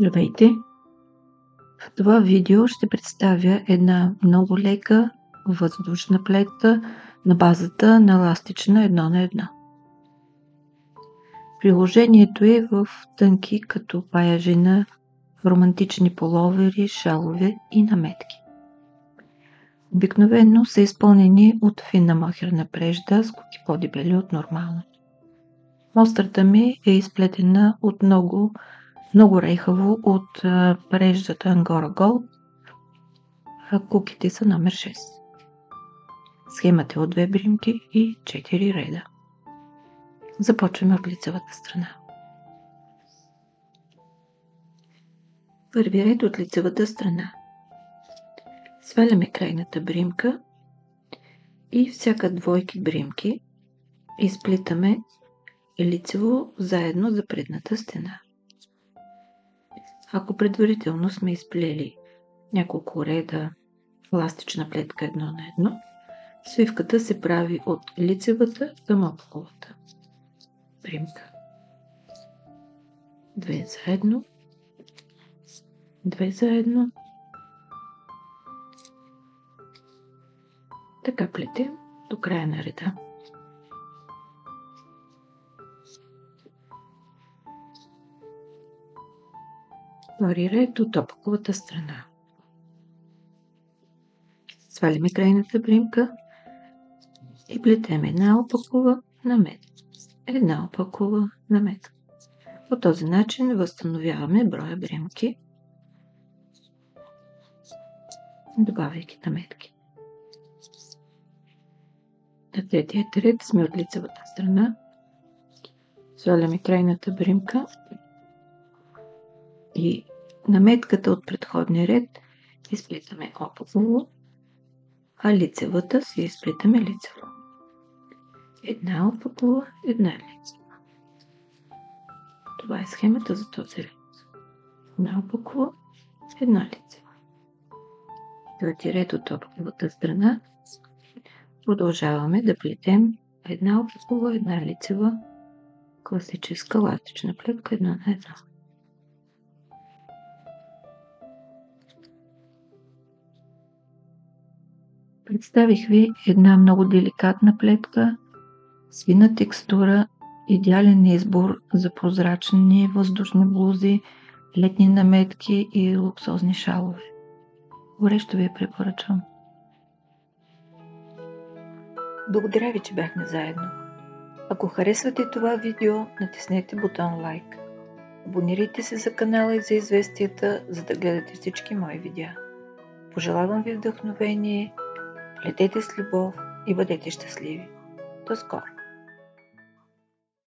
Здравейте! В това видео ще представя една много лека въздушна плетка на базата на еластична 1 на 1. Приложението е в тънки като паяжина, романтични половери, шалове и наметки. Обикновено са изпълнени от финна махерна прежда с куки по-дебели от нормалното. Мострата ми е изплетена от много рейхаво от преждата Angora Gold. Куките са номер 6. Схемата е от 2 бримки и 4 реда. Започваме от лицевата страна. Първи ред от лицевата страна. Сваляме крайната бримка и всяка двойки бримки изплитаме лицево заедно за предната стена. Ако предварително сме изплели няколко реда еластична плетка 1 на 1, свивката се прави от лицевата към опаковата бримка. 2 заедно, 2 заедно. Така плетем до края на реда. Втори ред от опаковата страна. Сваляме крайната бримка и плетем една опакова наметка. Една опакова наметка. По този начин възстановяваме броя бримки, добавяйки наметки. На третия ред сме от лицевата страна. Сваляме крайната бримка и наметката от предходния ред изплитаме опаково, а лицевата си изплитаме лицево. Една опакова, една лицева. Това е схемата за този ред. Една опакова, една лицева. Трети ред от опаковата страна продължаваме да плетем една опакова, една лицева, класическа еластична плетка 1 на 1. Представих ви една много деликатна плетка с фина текстура, идеален избор за прозрачни въздушни блузи, летни наметки и луксозни шалове. Горещо ви я препоръчвам. Благодаря ви, че бяхме заедно. Ако харесвате това видео, натиснете бутон лайк. Абонирайте се за канала и за известията, за да гледате всички мои видеа. Пожелавам ви вдъхновение, плетете с любов и бъдете щастливи. До скоро!